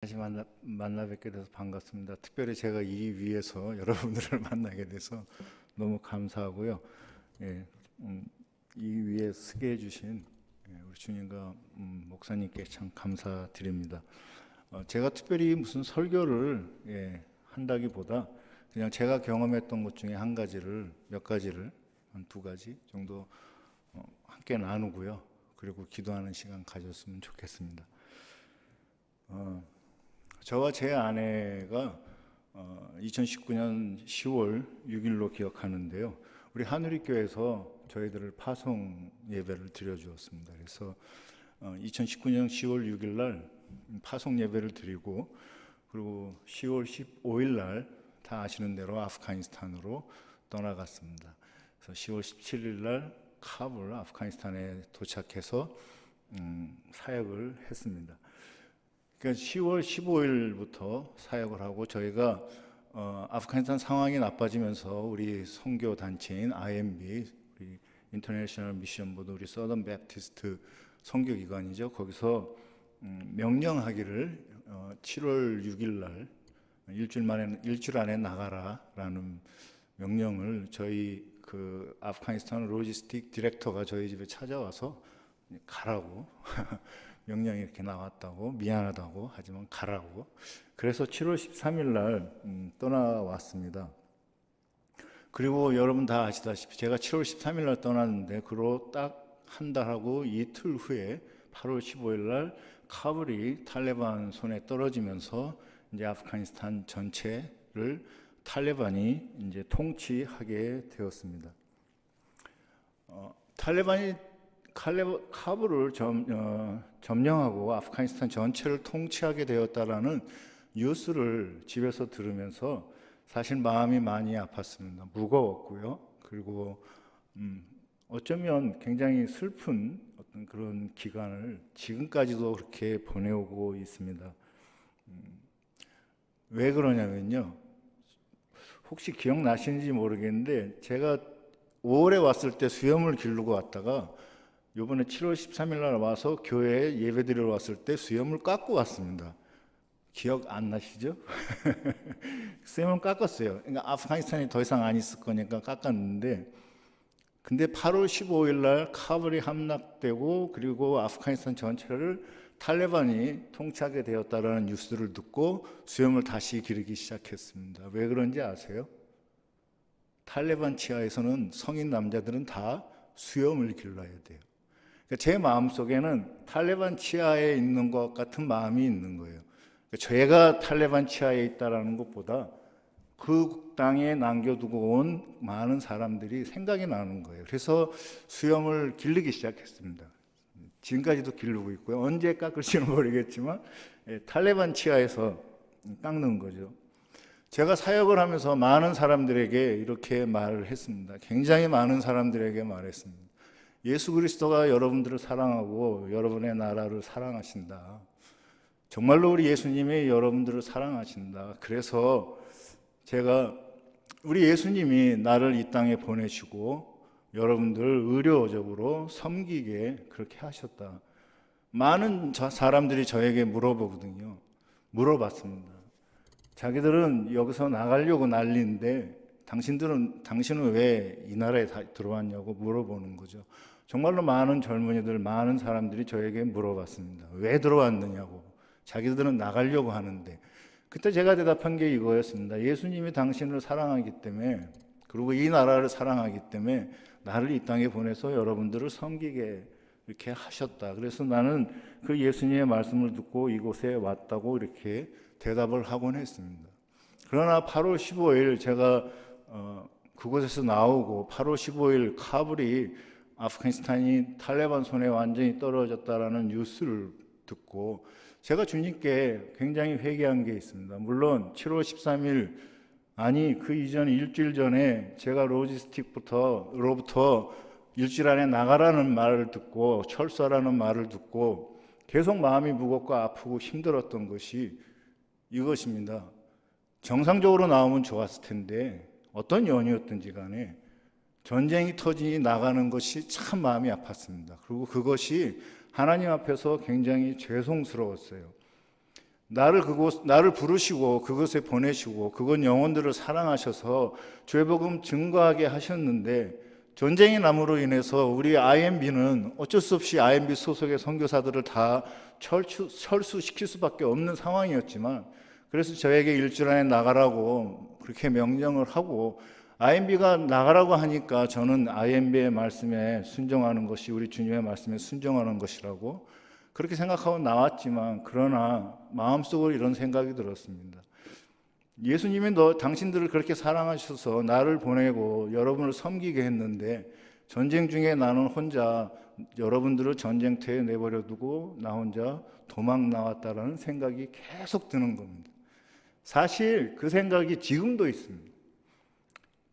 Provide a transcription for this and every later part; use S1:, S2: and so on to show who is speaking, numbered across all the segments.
S1: 다시 만나 뵙게 돼서 반갑습니다. 특별히 제가 이 위에서 여러분들을 만나게 돼서 너무 감사하고요. 예, 이 위에 쓰게 해주신 우리 주님과 목사님께 참 감사드립니다. 제가 특별히 무슨 설교를 한다기보다 그냥 제가 경험했던 것 중에 몇 가지를 한 두 가지 정도 함께 나누고요. 그리고 기도하는 시간 가졌으면 좋겠습니다. 저와 제 아내가 2019년 10월 6일로 기억하는데요. 우리 하누리교회에서 저희들을 파송 예배를 드려주었습니다. 그래서 2019년 10월 6일 날 파송 예배를 드리고, 그리고 10월 15일 날 다 아시는 대로 아프가니스탄으로 떠나갔습니다. 그래서 10월 17일 날 카불 아프가니스탄에 도착해서 사역을 했습니다. 그러니까 10월 15일부터 사역을 하고, 저희가 아프가니스탄 상황이 나빠지면서 우리 선교 단체인 IMB, 우리 인터내셔널 미션 보드, 우리 서던 베프티스트 선교 기관이죠. 거기서 명령하기를 7월 6일 날 일주일 안에 나가라라는 명령을 저희 그 아프가니스탄 로지스틱 디렉터가 저희 집에 찾아와서 가라고 명령이 이렇게 나왔다고, 미안하다고, 하지만 가라고. 그래서 7월 13일 날 떠나왔습니다. 그리고 여러분 다 아시다시피 제가 7월 13일 날 떠났는데, 그로 딱 한 달하고 이틀 후에 8월 15일 날 카불이 탈레반 손에 떨어지면서 이제 아프가니스탄 전체를 탈레반이 이제 통치하게 되었습니다. 탈레반이 카불을 점령하고 아프가니스탄 전체를 통치하게 되었다라는 뉴스를 집에서 들으면서 사실 마음이 많이 아팠습니다. 무거웠고요. 그리고 어쩌면 굉장히 슬픈 어떤 그런 기간을 지금까지도 그렇게 보내오고 있습니다. 왜 그러냐면요, 혹시 기억나시는지 모르겠는데, 제가 5월에 왔을 때 수염을 기르고 왔다가 요번에 7월 13일 날 와서 교회에 예배드리러 왔을 때 수염을 깎고 왔습니다. 기억 안 나시죠? 수염을 깎았어요. 그러니까 아프가니스탄이 더 이상 안 있을 거니까 깎았는데, 근데 8월 15일 날 카불이 함락되고, 그리고 아프가니스탄 전체를 탈레반이 통치하게 되었다라는 뉴스를 듣고 수염을 다시 기르기 시작했습니다. 왜 그런지 아세요? 탈레반 치하에서는 성인 남자들은 다 수염을 길러야 돼요. 그러니까 제 마음속에는 탈레반 치하에 있는 것 같은 마음이 있는 거예요. 그러니까 제가 탈레반 치하에 있다라는 것보다 그 땅에 남겨두고 온 많은 사람들이 생각이 나는 거예요. 그래서 수염을 기르기 시작했습니다. 지금까지도 기르고 있고요. 언제 깎을지는 모르겠지만 탈레반 치하에서 깎는 거죠. 제가 사역을 하면서 많은 사람들에게 이렇게 말을 했습니다. 굉장히 많은 사람들에게 말했습니다. 예수 그리스도가 여러분들을 사랑하고 여러분의 나라를 사랑하신다. 정말로 우리 예수님이 여러분들을 사랑하신다. 그래서 제가 우리 예수님이 나를 이 땅에 보내시고 여러분들을 의료적으로 섬기게 그렇게 하셨다. 많은 사람들이 저에게 물어보거든요. 물어봤습니다. 자기들은 여기서 나가려고 난리인데 당신은 왜 이 나라에 들어왔냐고 물어보는 거죠. 정말로 많은 젊은이들, 많은 사람들이 저에게 물어봤습니다. 왜 들어왔느냐고. 자기들은 나가려고 하는데. 그때 제가 대답한 게 이거였습니다. 예수님이 당신을 사랑하기 때문에, 그리고 이 나라를 사랑하기 때문에 나를 이 땅에 보내서 여러분들을 섬기게 이렇게 하셨다. 그래서 나는 그 예수님의 말씀을 듣고 이곳에 왔다고 이렇게 대답을 하곤 했습니다. 그러나 8월 15일 제가 그곳에서 나오고 8월 15일 카불이 아프가니스탄이 탈레반 손에 완전히 떨어졌다라는 뉴스를 듣고 제가 주님께 굉장히 회개한 게 있습니다. 물론 7월 13일 그 이전 일주일 전에 제가 로지스틱로부터 일주일 안에 나가라는 말을 듣고 철수하라는 말을 듣고 계속 마음이 무겁고 아프고 힘들었던 것이 이것입니다. 정상적으로 나오면 좋았을 텐데 어떤 연유였든지 간에 전쟁이 터지니 나가는 것이 참 마음이 아팠습니다. 그리고 그것이 하나님 앞에서 굉장히 죄송스러웠어요. 나를 부르시고 그곳에 보내시고 그곳 영혼들을 사랑하셔서 죄복음 증거하게 하셨는데, 전쟁의 남으로 인해서 우리 IMB는 어쩔 수 없이 IMB 소속의 선교사들을 다 철수시킬 수밖에 없는 상황이었지만, 그래서 저에게 일주일 안에 나가라고 그렇게 명령을 하고, IMB가 나가라고 하니까 저는 IMB의 말씀에 순종하는 것이 우리 주님의 말씀에 순종하는 것이라고 그렇게 생각하고 나왔지만, 그러나 마음속으로 이런 생각이 들었습니다. 예수님이 당신들을 그렇게 사랑하셔서 나를 보내고 여러분을 섬기게 했는데, 전쟁 중에 나는 혼자 여러분들을 전쟁터에 내버려 두고 나 혼자 도망 나왔다라는 생각이 계속 드는 겁니다. 사실 그 생각이 지금도 있습니다.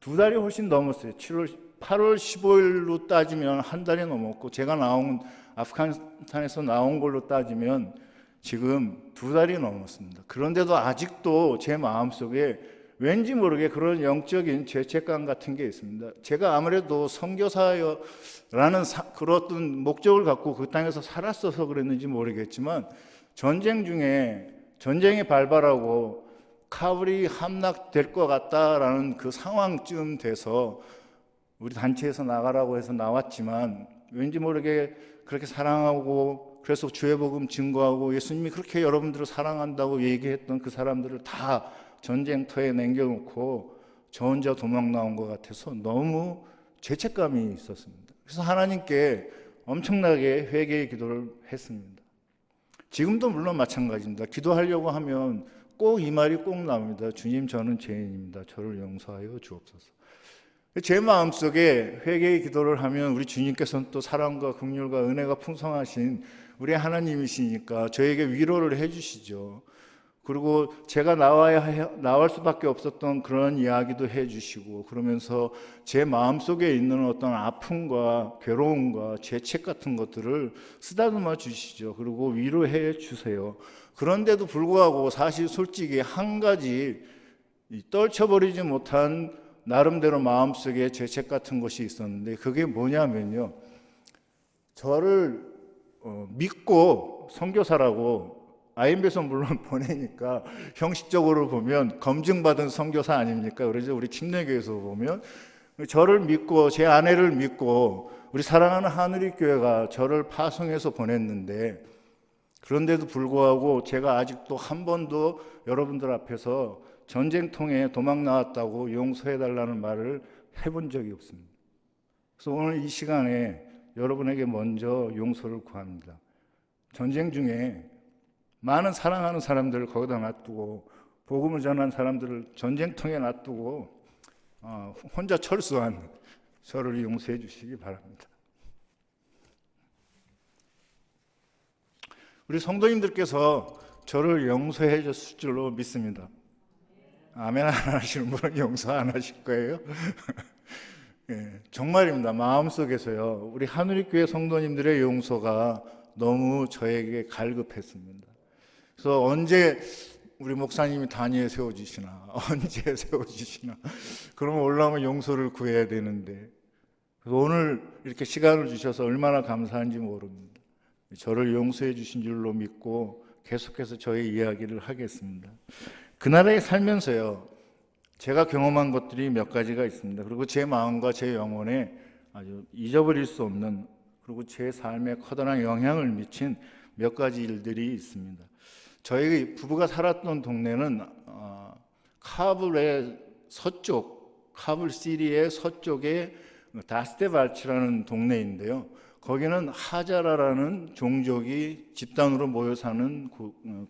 S1: 2달이 훨씬 넘었어요. 8월 15일로 따지면 한 달이 넘었고, 제가 아프가니스탄에서 나온 걸로 따지면 지금 2달이 넘었습니다. 그런데도 아직도 제 마음속에 왠지 모르게 그런 영적인 죄책감 같은 게 있습니다. 제가 아무래도 선교사라는 그런 목적을 갖고 그 땅에서 살았어서 그랬는지 모르겠지만, 전쟁 중에 전쟁이 발발하고 카불이 함락될 것 같다라는 그 상황쯤 돼서 우리 단체에서 나가라고 해서 나왔지만, 왠지 모르게 그렇게 사랑하고, 그래서 주의 복음 증거하고 예수님이 그렇게 여러분들을 사랑한다고 얘기했던 그 사람들을 다 전쟁터에 남겨놓고 저 혼자 도망 나온 것 같아서 너무 죄책감이 있었습니다. 그래서 하나님께 엄청나게 회개의 기도를 했습니다. 지금도 물론 마찬가지입니다. 기도하려고 하면 꼭 이 말이 꼭 나옵니다. 주님, 저는 죄인입니다. 저를 용서하여 주옵소서. 제 마음속에 회개의 기도를 하면 우리 주님께서는 또 사랑과 긍휼과 은혜가 풍성하신 우리 하나님이시니까 저에게 위로를 해주시죠. 그리고 제가 나올 수밖에 없었던 그런 이야기도 해주시고, 그러면서 제 마음속에 있는 어떤 아픔과 괴로움과 죄책 같은 것들을 쓰다듬어 주시죠. 그리고 위로해 주세요. 그런데도 불구하고 사실 솔직히 한 가지 떨쳐버리지 못한 나름대로 마음속에 죄책 같은 것이 있었는데, 그게 뭐냐면요, 저를 믿고 선교사라고 IMB에서 물론 보내니까 형식적으로 보면 검증받은 선교사 아닙니까? 그래서 우리 침례교에서 보면 저를 믿고 제 아내를 믿고 우리 사랑하는 하늘의 교회가 저를 파송해서 보냈는데, 그런데도 불구하고 제가 아직도 한 번도 여러분들 앞에서 전쟁통에 도망 나왔다고 용서해달라는 말을 해본 적이 없습니다. 그래서 오늘 이 시간에 여러분에게 먼저 용서를 구합니다. 전쟁 중에 많은 사랑하는 사람들을 거기다 놔두고, 복음을 전한 사람들을 전쟁통에 놔두고 혼자 철수한 저를 용서해 주시기 바랍니다. 우리 성도님들께서 저를 용서해 줬을 줄로 믿습니다. 아멘 안 하시는 분은 용서 안 하실 거예요. 예, 정말입니다. 마음속에서요, 우리 하늘교회 성도님들의 용서가 너무 저에게 갈급했습니다. 그래서 언제 우리 목사님이 단위에 세워주시나, 언제 세워주시나, 그러면 올라오면 용서를 구해야 되는데, 그래서 오늘 이렇게 시간을 주셔서 얼마나 감사한지 모릅니다. 저를 용서해 주신 줄로 믿고 계속해서 저의 이야기를 하겠습니다. 그 나라에 살면서요, 제가 경험한 것들이 몇 가지가 있습니다. 그리고 제 마음과 제 영혼에 아주 잊어버릴 수 없는, 그리고 제 삶에 커다란 영향을 미친 몇 가지 일들이 있습니다. 저희 부부가 살았던 동네는 카불의 서쪽, 카불 시리의 서쪽에 다스테발치라는 동네인데요. 거기는 하자라라는 종족이 집단으로 모여 사는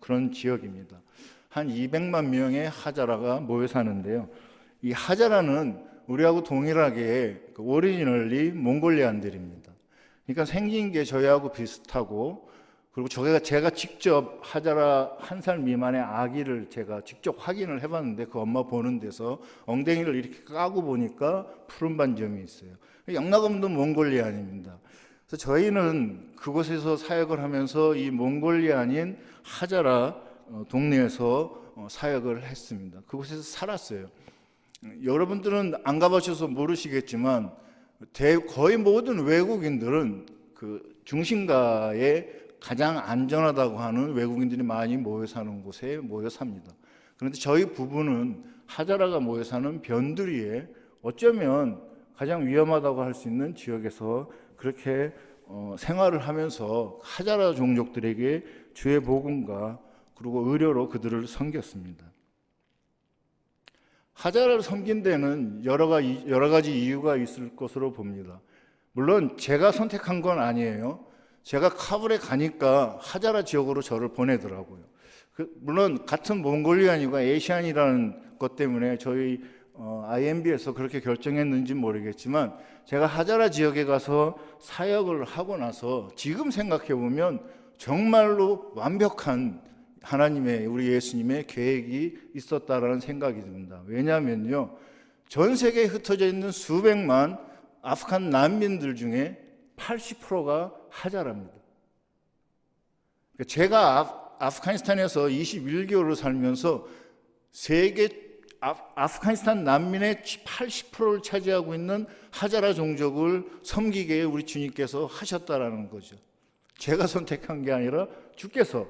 S1: 그런 지역입니다. 한 200만 명의 하자라가 모여 사는데요. 이 하자라는 우리하고 동일하게 오리지널리 몽골리안들입니다. 그러니까 생긴 게 저희하고 비슷하고, 그리고 제가 직접 하자라 1살 미만의 아기를 제가 직접 확인을 해봤는데, 그 엄마 보는 데서 엉덩이를 이렇게 까고 보니까 푸른 반점이 있어요. 영락없는 몽골리안입니다. 그래서 저희는 그곳에서 사역을 하면서 이 몽골리안인 하자라 동네에서 사역을 했습니다. 그곳에서 살았어요. 여러분들은 안 가보셔서 모르시겠지만 거의 모든 외국인들은 그 중심가에 가장 안전하다고 하는 외국인들이 많이 모여 사는 곳에 모여 삽니다. 그런데 저희 부부는 하자라가 모여 사는 변두리에 어쩌면 가장 위험하다고 할 수 있는 지역에서 그렇게 생활을 하면서 하자라 종족들에게 주의 복음과 그리고 의료로 그들을 섬겼습니다. 하자라를 섬긴 데는 여러 가지 이유가 있을 것으로 봅니다. 물론 제가 선택한 건 아니에요. 제가 카불에 가니까 하자라 지역으로 저를 보내더라고요. 물론 같은 몽골리안이고 에이시안이라는 것 때문에 저희 IMB에서 그렇게 결정했는지 모르겠지만 제가 하자라 지역에 가서 사역을 하고 나서 지금 생각해 보면 정말로 완벽한 하나님의, 우리 예수님의 계획이 있었다라는 생각이 듭니다. 왜냐하면요, 전 세계에 흩어져 있는 수백만 아프간 난민들 중에 80%가 하자라입니다. 제가 아프가니스탄에서 21개월을 살면서 세계 아프가니스탄 난민의 80%를 차지하고 있는 하자라 종족을 섬기게 우리 주님께서 하셨다라는 거죠. 제가 선택한 게 아니라 주께서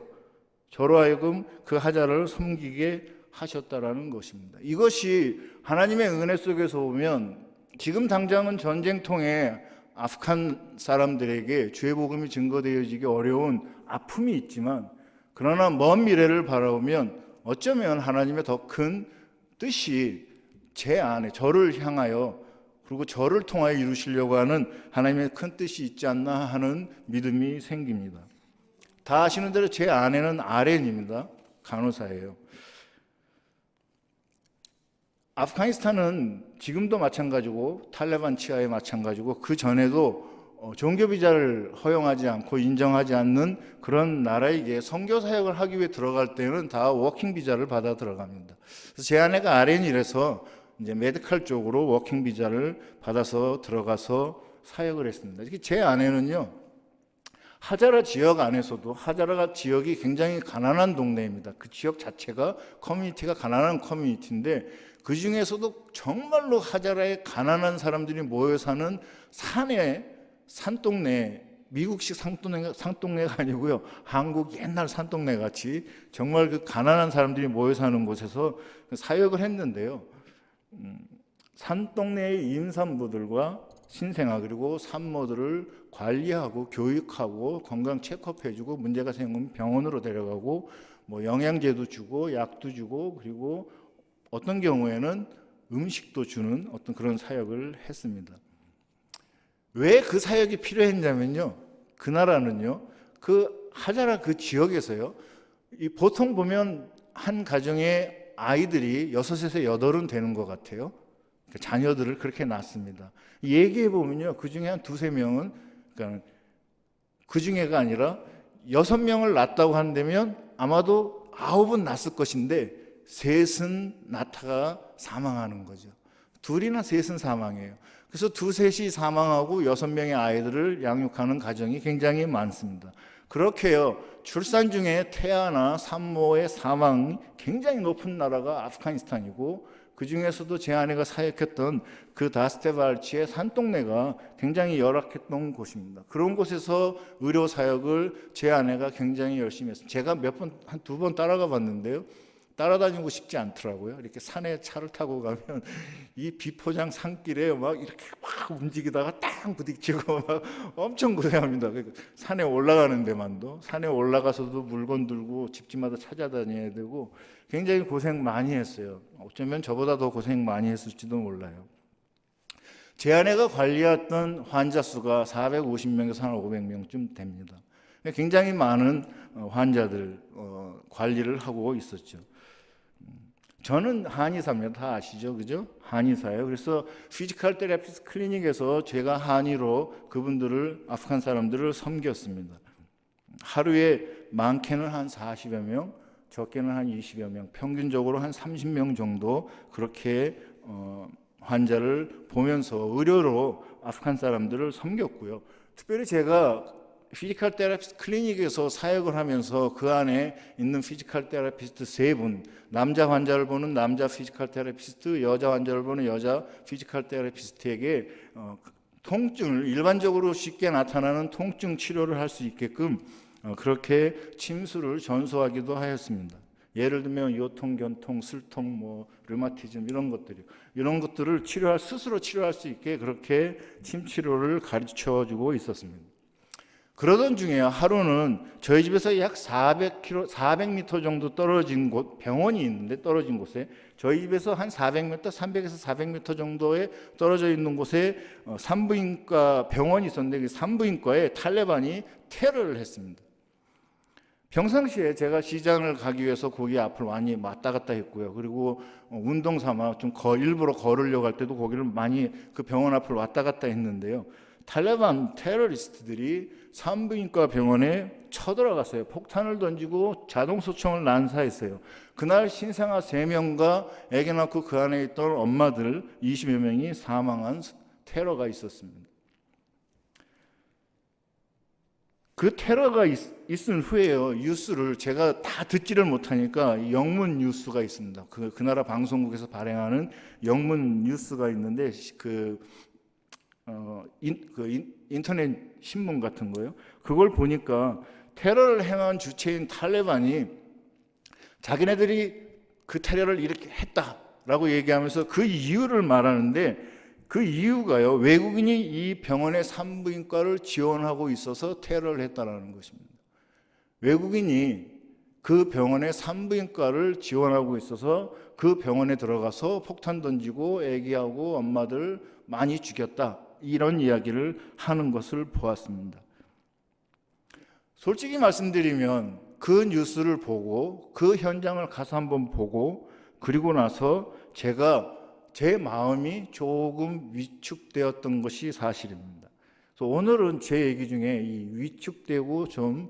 S1: 저로 하여금 그 하자라를 섬기게 하셨다라는 것입니다. 이것이 하나님의 은혜 속에서 보면 지금 당장은 전쟁통에 아프간 사람들에게 주의 복음이 증거되어지기 어려운 아픔이 있지만, 그러나 먼 미래를 바라보면 어쩌면 하나님의 더 큰 뜻이 제 안에 저를 향하여 그리고 저를 통하여 이루시려고 하는 하나님의 큰 뜻이 있지 않나 하는 믿음이 생깁니다. 다 아시는 대로 제 아내는 RN입니다. 간호사예요. 아프가니스탄은 지금도 마찬가지고 탈레반 치하에 마찬가지고 그 전에도 종교 비자를 허용하지 않고 인정하지 않는 그런 나라에게 선교 사역을 하기 위해 들어갈 때는 다 워킹 비자를 받아 들어갑니다. 그래서 제 아내가 RN이라서 이제 메디컬 쪽으로 워킹 비자를 받아서 들어가서 사역을 했습니다. 제 아내는요, 하자라 지역 안에서도 하자라 지역이 굉장히 가난한 동네입니다. 그 지역 자체가 커뮤니티가 가난한 커뮤니티인데 그 중에서도 정말로 하자라에 가난한 사람들이 모여 사는 산동네, 미국식 산동네가 아니고요, 한국 옛날 산동네 같이 정말 그 가난한 사람들이 모여 사는 곳에서 사역을 했는데요. 산동네의 임산부들과 신생아 그리고 산모들을 관리하고 교육하고 건강 체크업해주고 문제가 생기면 병원으로 데려가고 뭐 영양제도 주고 약도 주고 그리고 어떤 경우에는 음식도 주는 어떤 그런 사역을 했습니다. 왜 그 사역이 필요했냐면요, 그 나라는요, 그 하자라 그 지역에서요, 보통 보면 한 가정의 아이들이 6에서 8은 되는 것 같아요. 자녀들을 그렇게 낳습니다. 얘기해 보면요, 그 중에 한 2-3명은, 그러니까 그 중에가 아니라 6명을 낳았다고 한다면 아마도 9은 낳았을 것인데 3은 낳다가 사망하는 거죠. 2이나 3은 사망해요. 그래서 2-3이 사망하고 6명의 아이들을 양육하는 가정이 굉장히 많습니다. 그렇게요, 출산 중에 태아나 산모의 사망이 굉장히 높은 나라가 아프가니스탄이고, 그 중에서도 제 아내가 사역했던 그 다스테발치의 산동네가 굉장히 열악했던 곳입니다. 그런 곳에서 의료 사역을 제 아내가 굉장히 열심히 했습니다. 제가 한 2번 따라가 봤는데요, 따라다니고 싶지 않더라고요. 이렇게 산에 차를 타고 가면 이 비포장 산길에 막 이렇게 막 움직이다가 딱 부딪히고 막 엄청 고생합니다. 산에 올라가는 데만도, 산에 올라가서도 물건 들고 집집마다 찾아다녀야 되고 굉장히 고생 많이 했어요. 어쩌면 저보다 더 고생 많이 했을지도 몰라요. 제 아내가 관리했던 환자 수가 450명에서 한 500명쯤 됩니다. 굉장히 많은 환자들 관리를 하고 있었죠. 저는 한의사입니다. 다 아시죠? 그죠? 한의사예요. 그래서 피지컬 테라피스트 클리닉에서 제가 한의로 그분들을, 아프간 사람들을 섬겼습니다. 하루에 많게는 한 40여 명, 적게는 한 20여 명, 평균적으로 한 30명 정도 그렇게 환자를 보면서 의료로 아프간 사람들을 섬겼고요. 특별히 제가 피지컬 테라피스트 클리닉에서 사역을 하면서 그 안에 있는 피지컬 테라피스트 3분, 남자 환자를 보는 남자 피지컬 테라피스트, 여자 환자를 보는 여자 피지컬 테라피스트에게 통증을, 일반적으로 쉽게 나타나는 통증 치료를 할 수 있게끔 그렇게 침수를 전수하기도 하였습니다. 예를 들면 요통, 견통, 슬통, 류마티즘 이런 것들을 스스로 치료할 수 있게 그렇게 침 치료를 가르쳐주고 있었습니다. 그러던 중에 하루는 저희 집에서 약 400m 정도 떨어진 곳, 병원이 있는데 떨어진 곳에 저희 집에서 한 400m, 300에서 400m 정도에 떨어져 있는 곳에 산부인과 병원이 있었는데 그 산부인과에 탈레반이 테러를 했습니다. 평상시에 제가 시장을 가기 위해서 거기 앞을 많이 왔다 갔다 했고요. 그리고 운동 삼아 좀 일부러 걸으려고 할 때도 거기를 많이 그 병원 앞을 왔다 갔다 했는데요. 탈레반 테러리스트들이 산부인과 병원에 쳐들어갔어요. 폭탄을 던지고 자동소총을 난사했어요. 그날 신생아 3명과 아기 낳고 그 안에 있던 엄마들 20여 명이 사망한 테러가 있었습니다. 그 테러가 있은 후에요. 뉴스를 제가 다 듣지를 못하니까 영문 뉴스가 있습니다. 그 나라 방송국에서 발행하는 영문 뉴스가 있는데 인터넷 신문 같은 거요. 그걸 보니까 테러를 행한 주체인 탈레반이 자기네들이 그 테러를 이렇게 했다라고 얘기하면서 그 이유를 말하는데 그 이유가요, 외국인이 이 병원의 산부인과를 지원하고 있어서 테러를 했다는 것입니다. 외국인이 그 병원의 산부인과를 지원하고 있어서 그 병원에 들어가서 폭탄 던지고 아기하고 엄마들 많이 죽였다, 이런 이야기를 하는 것을 보았습니다. 솔직히 말씀드리면 그 뉴스를 보고 그 현장을 가서 한번 보고 그리고 나서 제 마음이 조금 위축되었던 것이 사실입니다. 그래서 오늘은 제 얘기 중에 이 위축되고 좀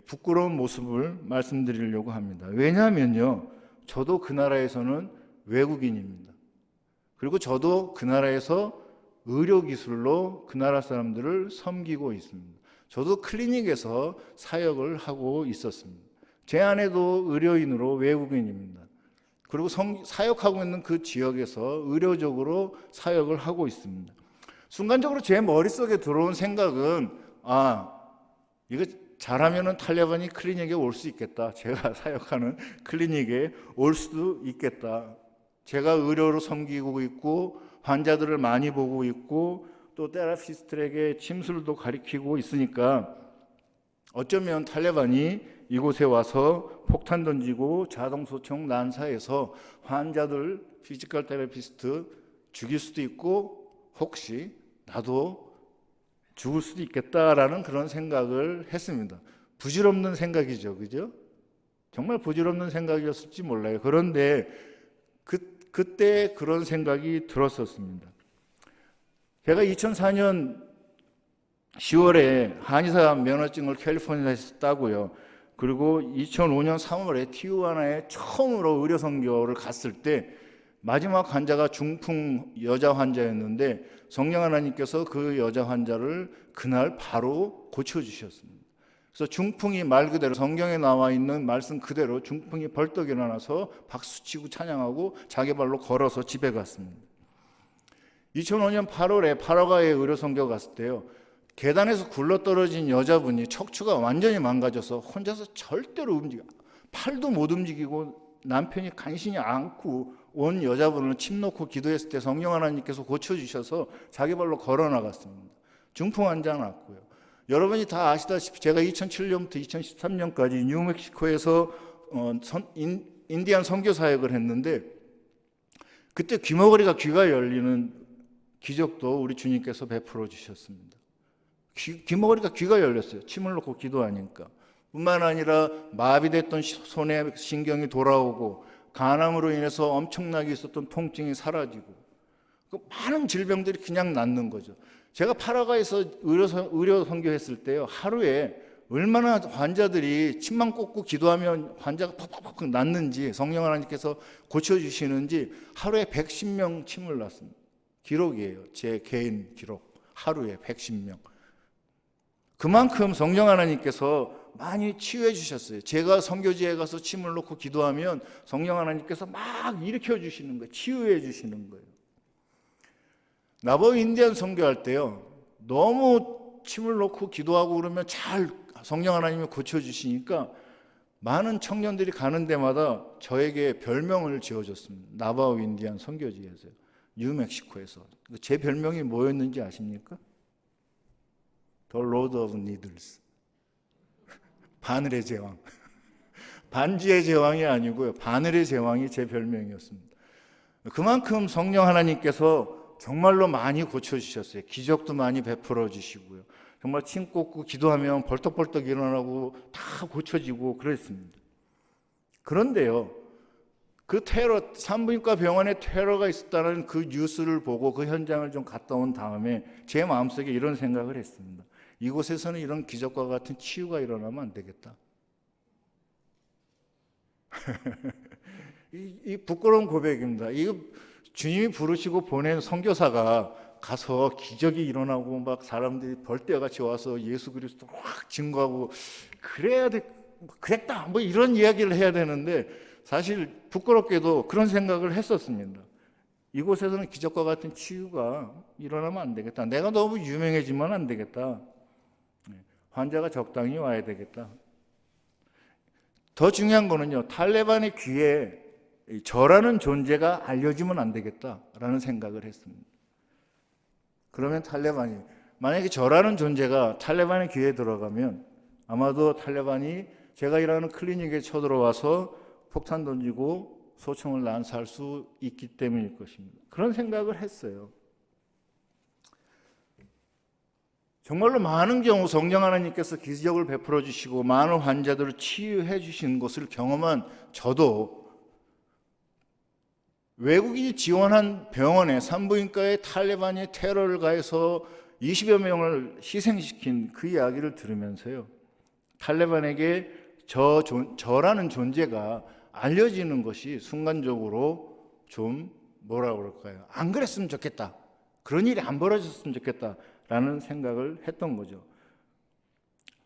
S1: 부끄러운 모습을 말씀드리려고 합니다. 왜냐하면요, 저도 그 나라에서는 외국인입니다. 그리고 저도 그 나라에서 의료기술로 그 나라 사람들을 섬기고 있습니다. 저도 클리닉에서 사역을 하고 있었습니다. 제 아내도 의료인으로 외국인입니다. 그리고 사역하고 있는 그 지역에서 의료적으로 사역을 하고 있습니다. 순간적으로 제 머릿속에 들어온 생각은 이거 잘하면은 탈레반이 클리닉에 올 수 있겠다. 제가 사역하는 클리닉에 올 수도 있겠다. 제가 의료로 섬기고 있고 환자들을 많이 보고 있고 또 테라피스트에게 침술도 가르치고 있으니까 어쩌면 탈레반이 이곳에 와서 폭탄 던지고 자동소총 난사해서 환자들, 피지컬 테라피스트 죽일 수도 있고 혹시 나도 죽을 수도 있겠다라는 그런 생각을 했습니다. 부질없는 생각이죠, 그죠? 정말 부질없는 생각이었을지 몰라요. 그런데 그때 그런 생각이 들었었습니다. 제가 2004년 10월에 한의사 면허증을 캘리포니아에서 따고요. 그리고 2005년 3월에 티juana에 처음으로 의료 선교를 갔을 때 마지막 환자가 중풍 여자 환자였는데 성령 하나님께서 그 여자 환자를 그날 바로 고쳐주셨습니다. 그래서 중풍이 말 그대로 성경에 나와 있는 말씀 그대로 중풍이 벌떡 일어나서 박수치고 찬양하고 자기 발로 걸어서 집에 갔습니다. 2005년 8월에 파라과이에 의료 선교 갔을 때요, 계단에서 굴러떨어진 여자분이 척추가 완전히 망가져서 혼자서 절대로 팔도 못 움직이고 남편이 간신히 안고 온 여자분을 침 놓고 기도했을 때 성령 하나님께서 고쳐주셔서 자기 발로 걸어 나갔습니다. 중풍 환자 났고요. 여러분이 다 아시다시피 제가 2007년부터 2013년까지 뉴멕시코에서 인디안 선교 사역을 했는데 그때 귀머거리가 귀가 열리는 기적도 우리 주님께서 베풀어 주셨습니다. 귀머거리가 귀가 열렸어요. 침을 놓고 기도하니까. 뿐만 아니라 마비됐던 손에 신경이 돌아오고 간암으로 인해서 엄청나게 있었던 통증이 사라지고 많은 질병들이 그냥 낫는 거죠. 제가 파라과이에서 의료 선교했을 때요, 하루에 얼마나 환자들이 침만 꽂고 기도하면 환자가 팍팍팍 낫는지 성령 하나님께서 고쳐주시는지 하루에 110명 침을 놨습니다. 기록이에요. 제 개인 기록. 하루에 110명. 그만큼 성령 하나님께서 많이 치유해 주셨어요. 제가 선교지에 가서 침을 놓고 기도하면 성령 하나님께서 막 일으켜 주시는 거예요. 치유해 주시는 거예요. 나보 인디안 선교할 때요, 너무 침을 놓고 기도하고 그러면 잘 성령 하나님이 고쳐주시니까 많은 청년들이 가는 데마다 저에게 별명을 지어줬습니다. 나바오 인디안 선교지에서요. 뉴멕시코에서. 제 별명이 뭐였는지 아십니까? The Lord of Needles. 바늘의 제왕. 반지의 제왕이 아니고요. 바늘의 제왕이 제 별명이었습니다. 그만큼 성령 하나님께서 정말로 많이 고쳐주셨어요. 기적도 많이 베풀어 주시고요. 정말 침 꽂고 기도하면 벌떡벌떡 일어나고 다 고쳐지고 그랬습니다. 그런데요, 그 테러, 산부인과 병원에 테러가 있었다는 그 뉴스를 보고 그 현장을 좀 갔다 온 다음에 제 마음속에 이런 생각을 했습니다. 이곳에서는 이런 기적과 같은 치유가 일어나면 안 되겠다. 이 부끄러운 고백입니다. 이 주님이 부르시고 보낸 선교사가 가서 기적이 일어나고 막 사람들이 벌떼같이 와서 예수 그리스도 확 증거하고 그래야 돼, 그랬다 뭐 이런 이야기를 해야 되는데 사실 부끄럽게도 그런 생각을 했었습니다. 이곳에서는 기적과 같은 치유가 일어나면 안 되겠다. 내가 너무 유명해지면 안 되겠다. 환자가 적당히 와야 되겠다. 더 중요한 거는요, 탈레반의 귀에 저라는 존재가 알려지면 안 되겠다라는 생각을 했습니다. 그러면 탈레반이, 만약에 저라는 존재가 탈레반의 귀에 들어가면 아마도 탈레반이 제가 일하는 클리닉에 쳐들어와서 폭탄 던지고 소총을 난사할 수 있기 때문일 것입니다. 그런 생각을 했어요. 정말로 많은 경우 성령 하나님께서 기적을 베풀어 주시고 많은 환자들을 치유해 주시는 것을 경험한 저도 외국인이 지원한 병원에 산부인과에 탈레반이 테러를 가해서 20여 명을 희생시킨 그 이야기를 들으면서요, 탈레반에게 저라는 존재가 알려지는 것이 순간적으로 좀 뭐라 그럴까요? 안 그랬으면 좋겠다. 그런 일이 안 벌어졌으면 좋겠다라는 생각을 했던 거죠.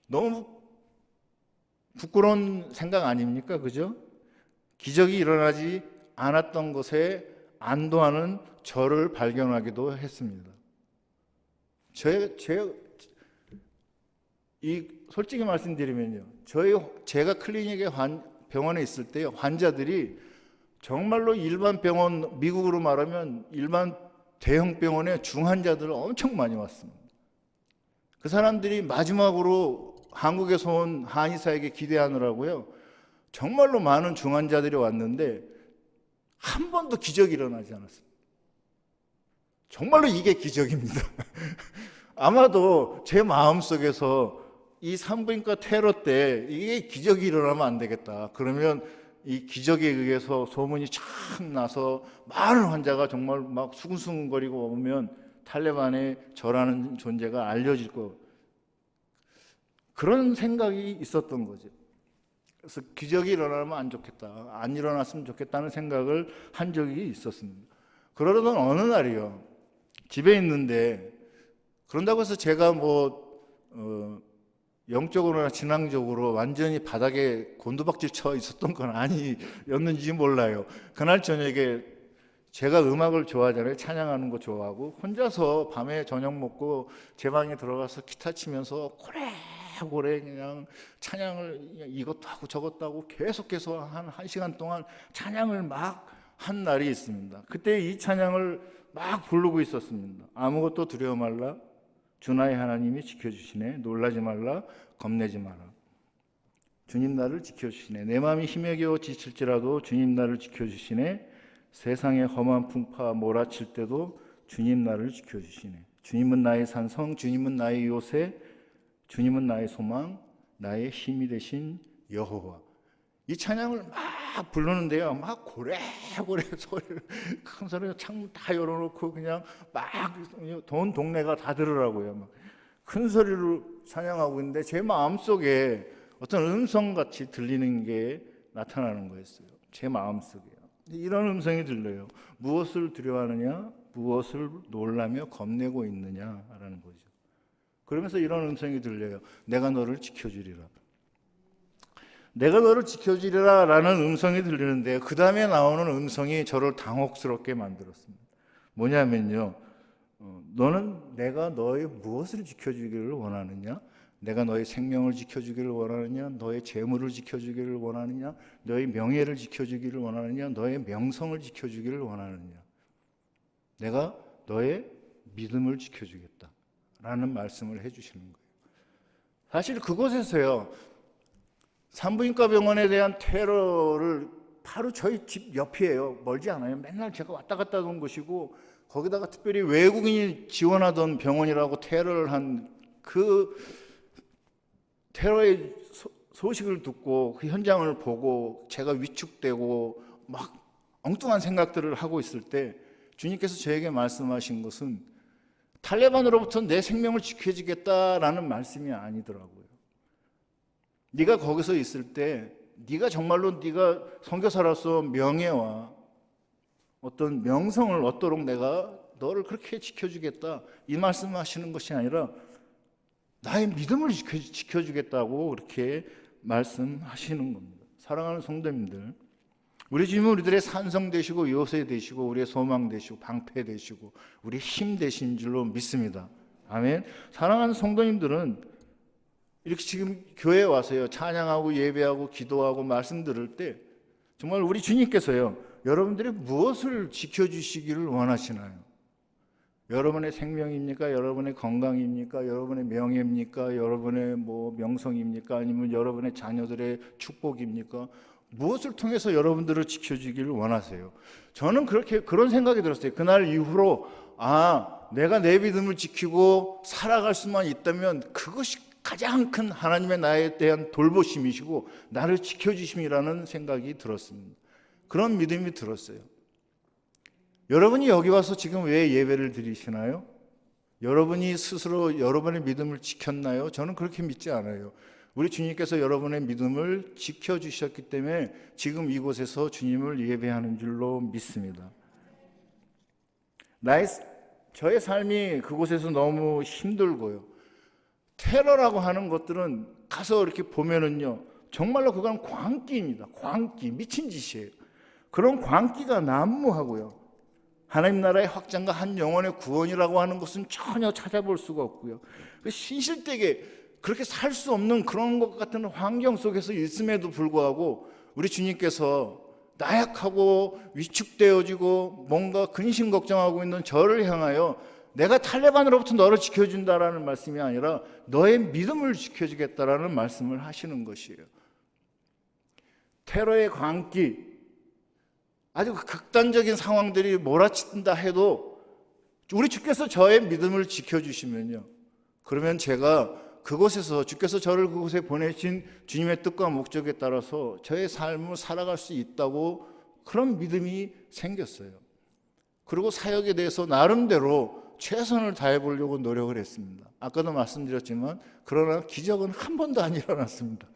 S1: 너무 부끄러운 생각 아닙니까? 그죠? 기적이 일어나지 않았던 것에 안도하는 저를 발견하기도 했습니다. 솔직히 말씀드리면요, 제가 클리닉에 병원에 있을 때 환자들이 정말로 일반 병원, 미국으로 말하면 일반 대형 병원에 중환자들 엄청 많이 왔습니다. 그 사람들이 마지막으로 한국에서 온 한의사에게 기대하느라고요, 정말로 많은 중환자들이 왔는데 한 번도 기적이 일어나지 않았습니다. 정말로 이게 기적입니다. 아마도 제 마음속에서 이 산부인과 테러 때 이게 기적이 일어나면 안 되겠다. 그러면 이 기적에 의해서 소문이 쫙 나서 많은 환자가 정말 막 수근수근거리고 오면 탈레반의 저라는 존재가 알려질 거, 그런 생각이 있었던 거죠. 그래서 기적이 일어나면 안 좋겠다, 안 일어났으면 좋겠다는 생각을 한 적이 있었습니다. 그러던 어느 날이요, 집에 있는데, 그런다고 해서 제가 영적으로나 신앙적으로 완전히 바닥에 곤두박질 쳐 있었던 건 아니었는지 몰라요. 그날 저녁에 제가 음악을 좋아하잖아요. 찬양하는 거 좋아하고 혼자서 밤에 저녁 먹고 제 방에 들어가서 기타 치면서 고래 그냥 찬양을 이것도 하고 저것도 하고 계속해서 한 1시간 동안 찬양을 막 한 날이 있습니다. 그때 이 찬양을 막 부르고 있었습니다. 아무것도 두려워 말라, 주 나의 하나님이 지켜주시네. 놀라지 말라, 겁내지 마라. 주님 나를 지켜주시네. 내 마음이 힘에 겨워 지칠지라도 주님 나를 지켜주시네. 세상의 험한 풍파 몰아칠 때도 주님 나를 지켜주시네. 주님은 나의 산성, 주님은 나의 요새, 주님은 나의 소망, 나의 힘이 되신 여호와. 이 찬양을 막 부르는데요, 막 고래고래 소리를, 큰 소리로 창문 다 열어놓고 그냥 막 온 동네가 다 들으라고요. 막 큰 소리로 찬양하고 있는데 제 마음속에 어떤 음성같이 들리는 게 나타나는 거였어요. 제 마음속에요. 이런 음성이 들려요. 무엇을 두려워하느냐, 무엇을 놀라며 겁내고 있느냐라는 거죠. 그러면서 이런 음성이 들려요. 내가 너를 지켜주리라. 내가 너를 지켜주리라 라는 음성이 들리는데 그 다음에 나오는 음성이 저를 당혹스럽게 만들었습니다. 뭐냐면요, 너는 내가 너의 무엇을 지켜주기를 원하느냐? 내가 너의 생명을 지켜주기를 원하느냐? 너의 재물을 지켜주기를 원하느냐? 너의 명예를 지켜주기를 원하느냐? 너의 명성을 지켜주기를 원하느냐? 내가 너의 믿음을 지켜주겠다 라는 말씀을 해주시는 거예요. 사실 그곳에서요, 산부인과 병원에 대한 테러를 바로 저희 집 옆이에요. 멀지 않아요. 맨날 제가 왔다 갔다 하던 곳이고, 거기다가 특별히 외국인이 지원하던 병원이라고 테러를 한 그 테러의 소식을 듣고 그 현장을 보고 제가 위축되고 막 엉뚱한 생각들을 하고 있을 때 주님께서 저에게 말씀하신 것은 탈레반으로부터 내 생명을 지켜주겠다라는 말씀이 아니더라고요. 네가 거기서 있을 때 네가 정말로 네가 선교사로서 명예와 어떤 명성을 얻도록 내가 너를 그렇게 지켜주겠다 이 말씀하시는 것이 아니라 나의 믿음을 지켜주겠다고 그렇게 말씀하시는 겁니다. 사랑하는 성도님들, 우리 주님은 우리들의 산성 되시고 요새 되시고 우리의 소망 되시고 방패 되시고 우리의 힘 되신 줄로 믿습니다. 아멘. 사랑하는 성도님들은 이렇게 지금 교회에 와서요, 찬양하고 예배하고 기도하고 말씀 들을 때 정말 우리 주님께서요, 여러분들이 무엇을 지켜주시기를 원하시나요? 여러분의 생명입니까? 여러분의 건강입니까? 여러분의 명예입니까? 여러분의 명성입니까? 아니면 여러분의 자녀들의 축복입니까? 무엇을 통해서 여러분들을 지켜주기를 원하세요? 저는 그런 생각이 들었어요. 그날 이후로 내가 내 믿음을 지키고 살아갈 수만 있다면 그것이 가장 큰 하나님의 나에 대한 돌보심이시고 나를 지켜주심이라는 생각이 들었습니다. 그런 믿음이 들었어요. 여러분이 여기 와서 지금 왜 예배를 드리시나요? 여러분이 스스로 여러분의 믿음을 지켰나요? 저는 그렇게 믿지 않아요. 우리 주님께서 여러분의 믿음을 지켜주셨기 때문에 지금 이곳에서 주님을 예배하는 줄로 믿습니다. 저의 삶이 그곳에서 너무 힘들고요, 테러라고 하는 것들은 가서 이렇게 보면은요, 정말로 그건 광기입니다. 광기, 미친 짓이에요. 그런 광기가 난무하고요, 하나님 나라의 확장과 한 영혼의 구원이라고 하는 것은 전혀 찾아볼 수가 없고요, 신실되게 그렇게 살 수 없는 그런 것 같은 환경 속에서 있음에도 불구하고 우리 주님께서 나약하고 위축되어지고 뭔가 근심 걱정하고 있는 저를 향하여 내가 탈레반으로부터 너를 지켜준다라는 말씀이 아니라 너의 믿음을 지켜주겠다라는 말씀을 하시는 것이에요. 테러의 광기, 아주 극단적인 상황들이 몰아친다 해도 우리 주께서 저의 믿음을 지켜주시면요, 그러면 제가 그곳에서 주께서 저를 그곳에 보내신 주님의 뜻과 목적에 따라서 저의 삶을 살아갈 수 있다고 그런 믿음이 생겼어요. 그리고 사역에 대해서 나름대로 최선을 다해 보려고 노력을 했습니다. 아까도 말씀드렸지만 그러나 기적은 한 번도 안 일어났습니다.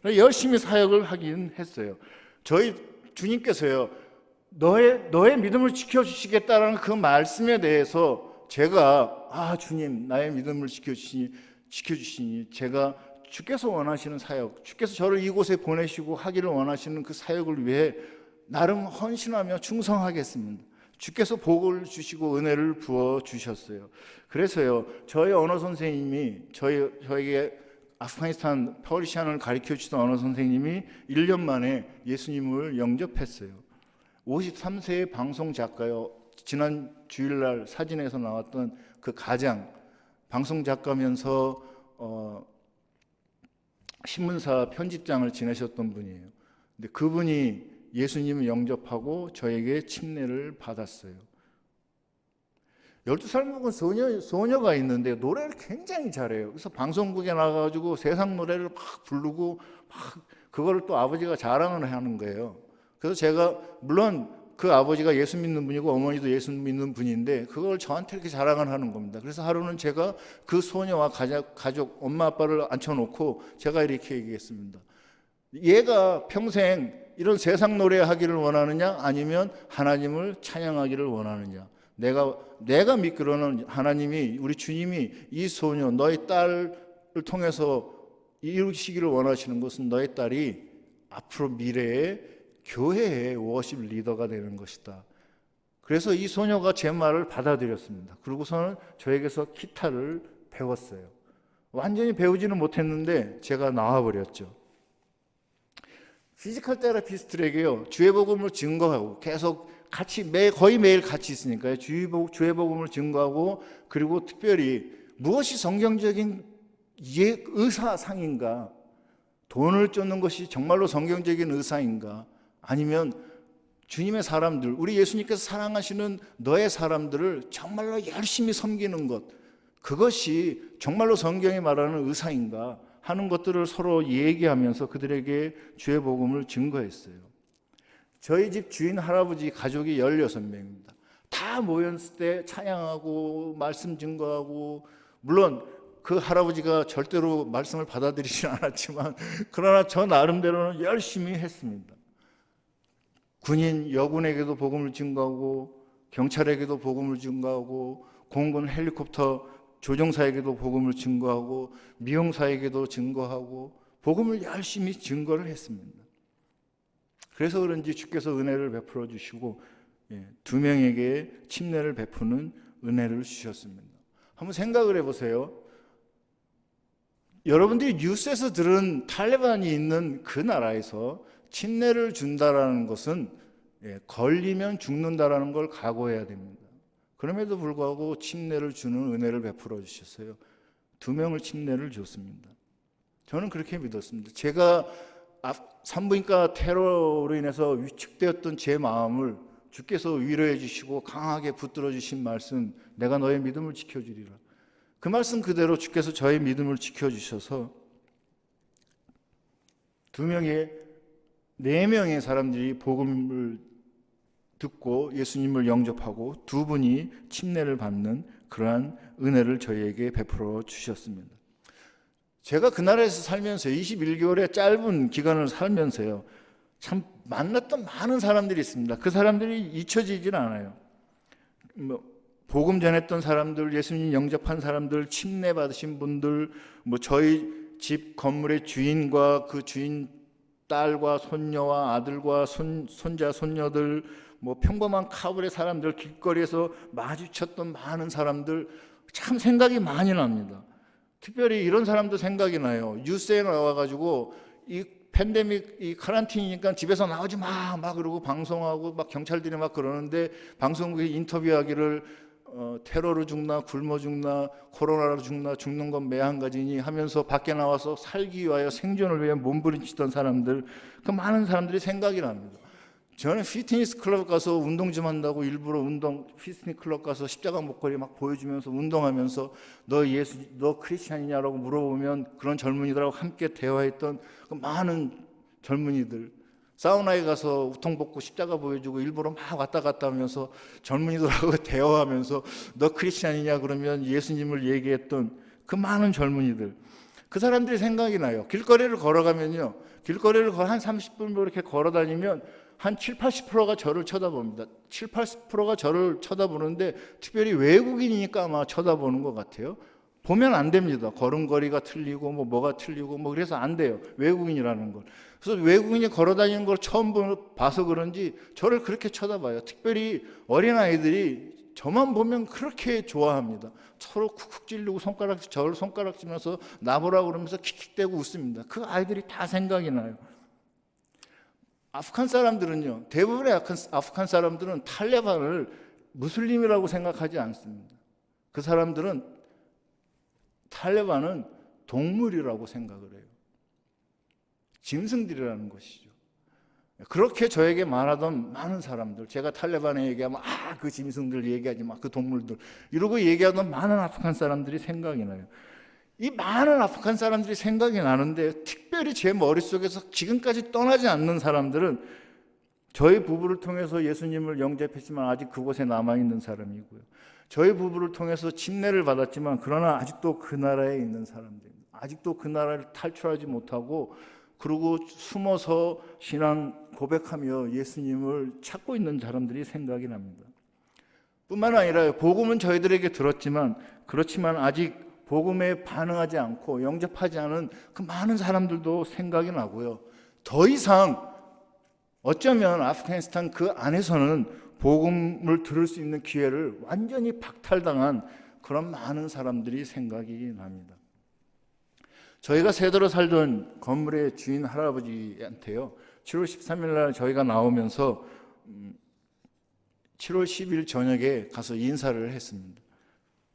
S1: 열심히 사역을 하긴 했어요. 저희 주님께서요, 너의 믿음을 지켜주시겠다라는 그 말씀에 대해서 제가 주님 나의 믿음을 지켜주시니 제가 주께서 원하시는 사역, 주께서 저를 이곳에 보내시고 하기를 원하시는 그 사역을 위해 나름 헌신하며 충성하겠습니다. 주께서 복을 주시고 은혜를 부어 주셨어요. 그래서요, 저희 언어 선생님이 저에게 아프가니스탄 퍼시안을 가르쳐 주시던 언어 선생님이 1년 만에 예수님을 영접했어요. 53세의 방송 작가요. 지난 주일날 사진에서 나왔던 그 가장 방송 작가면서 신문사 편집장을 지내셨던 분이에요. 근데 그분이 예수님을 영접하고 저에게 침례를 받았어요. 12살 먹은 소녀가 있는데 노래를 굉장히 잘해요. 그래서 방송국에 나가가지고 세상 노래를 막 부르고 그거를 또 아버지가 자랑을 하는 거예요. 그래서 제가 물론 그 아버지가 예수 믿는 분이고 어머니도 예수 믿는 분인데 그걸 저한테 이렇게 자랑을 하는 겁니다. 그래서 하루는 제가 그 소녀와 가족 엄마 아빠를 앉혀놓고 제가 이렇게 얘기했습니다. 얘가 평생 이런 세상 노래 하기를 원하느냐 아니면 하나님을 찬양하기를 원하느냐. 내가 믿기로는 하나님이 우리 주님이 이 소녀 너의 딸을 통해서 이루시기를 원하시는 것은 너의 딸이 앞으로 미래에 교회의 워십 리더가 되는 것이다. 그래서 이 소녀가 제 말을 받아들였습니다. 그리고서는 저에게서 기타를 배웠어요. 완전히 배우지는 못했는데 제가 나와버렸죠. 피지컬 테라피스트에게요, 주의 복음을 증거하고 계속 같이 거의 매일 같이 있으니까요. 주의 복음을 증거하고, 그리고 특별히 무엇이 성경적인 의사상인가, 돈을 쫓는 것이 정말로 성경적인 의사인가, 아니면 주님의 사람들, 우리 예수님께서 사랑하시는 너의 사람들을 정말로 열심히 섬기는 것, 그것이 정말로 성경이 말하는 의사인가 하는 것들을 서로 얘기하면서 그들에게 주의 복음을 증거했어요. 저희 집 주인 할아버지 가족이 16명입니다. 다 모였을 때 찬양하고 말씀 증거하고, 물론 그 할아버지가 절대로 말씀을 받아들이진 않았지만 그러나 저 나름대로는 열심히 했습니다. 군인 여군에게도 복음을 증거하고, 경찰에게도 복음을 증거하고, 공군 헬리콥터 조종사에게도 복음을 증거하고, 미용사에게도 증거하고, 복음을 열심히 증거를 했습니다. 그래서 그런지 주께서 은혜를 베풀어 주시고 2명에게 침례를 베푸는 은혜를 주셨습니다. 한번 생각을 해보세요. 여러분들이 뉴스에서 들은 탈레반이 있는 그 나라에서 침례를 준다라는 것은 걸리면 죽는다라는 걸 각오해야 됩니다. 그럼에도 불구하고 침례를 주는 은혜를 베풀어 주셨어요. 2명을 침례를 줬습니다. 저는 그렇게 믿었습니다. 제가 산부인과 테러로 인해서 위축되었던 제 마음을 주께서 위로해 주시고 강하게 붙들어 주신 말씀, 내가 너의 믿음을 지켜주리라. 그 말씀 그대로 주께서 저의 믿음을 지켜주셔서 4명의 사람들이 복음을 듣고 예수님을 영접하고 2분이 침례를 받는 그러한 은혜를 저희에게 베풀어 주셨습니다. 제가 그 나라에서 살면서 21개월의 짧은 기간을 살면서요, 참 만났던 많은 사람들이 있습니다. 그 사람들이 잊혀지질 않아요. 복음 전했던 사람들, 예수님 영접한 사람들, 침례 받으신 분들, 저희 집 건물의 주인과 그 주인 딸과 손녀와 아들과 손자, 손녀들, 평범한 카불의 사람들, 길거리에서 마주쳤던 많은 사람들, 참 생각이 많이 납니다. 특별히 이런 사람도 생각이 나요. 뉴스에 나와가지고 이 팬데믹, 이 카란틴이니까 집에서 나오지 마, 막 그러고 방송하고 막 경찰들이 막 그러는데 방송국에 인터뷰하기를 테러로 죽나 굶어 죽나 코로나로 죽나 죽는 건 매한 가지니 하면서 밖에 나와서 살기 위하여 생존을 위해 몸부림치던 사람들, 그 많은 사람들이 생각이 납니다. 저는 피트니스 클럽 가서 운동 좀 한다고 일부러 피트니스 클럽 가서 십자가 목걸이 막 보여주면서 운동하면서 너 크리스찬이냐라고 물어보면 그런 젊은이들하고 함께 대화했던 그 많은 젊은이들, 사우나에 가서 우통 벗고 십자가 보여주고 일부러 막 왔다 갔다 하면서 젊은이들하고 대화하면서 너 크리스찬이냐 그러면 예수님을 얘기했던 그 많은 젊은이들, 그 사람들이 생각이 나요. 길거리를 걸어가면요, 길거리를 한 30분 이렇게 걸어 다니면 한 7, 80%가 저를 쳐다봅니다. 7, 80%가 저를 쳐다보는데 특별히 외국인이니까 아마 쳐다보는 것 같아요. 보면 안 됩니다. 걸음걸이가 틀리고 뭐가 틀리고 그래서 안 돼요. 외국인이라는 걸. 그래서 외국인이 걸어다니는 걸 처음 봐서 그런지 저를 그렇게 쳐다봐요. 특별히 어린아이들이 저만 보면 그렇게 좋아합니다. 서로 쿡쿡 찌르고 저를 손가락치면서 나보라고 그러면서 킥킥대고 웃습니다. 그 아이들이 다 생각이 나요. 아프간 사람들은요, 대부분의 아프간 사람들은 탈레반을 무슬림이라고 생각하지 않습니다. 그 사람들은 탈레반은 동물이라고 생각을 해요. 짐승들이라는 것이죠. 그렇게 저에게 말하던 많은 사람들, 제가 탈레반에 얘기하면 그 짐승들 얘기하지 마, 그 동물들 이러고 얘기하던 많은 아프간 사람들이 생각이 나요. 이 많은 아프간 사람들이 생각이 나는데 특별히 제 머릿속에서 지금까지 떠나지 않는 사람들은 저희 부부를 통해서 예수님을 영접했지만 아직 그곳에 남아있는 사람이고요, 저희 부부를 통해서 침례를 받았지만 그러나 아직도 그 나라에 있는 사람들입니다. 아직도 그 나라를 탈출하지 못하고 그리고 숨어서 신앙 고백하며 예수님을 찾고 있는 사람들이 생각이 납니다. 뿐만 아니라 복음은 저희들에게 들었지만 그렇지만 아직 복음에 반응하지 않고 영접하지 않은 그 많은 사람들도 생각이 나고요. 더 이상 어쩌면 아프가니스탄 그 안에서는 복음을 들을 수 있는 기회를 완전히 박탈당한 그런 많은 사람들이 생각이 납니다. 저희가 새도로 살던 건물의 주인 할아버지한테요, 7월 13일 날 저희가 나오면서 7월 10일 저녁에 가서 인사를 했습니다.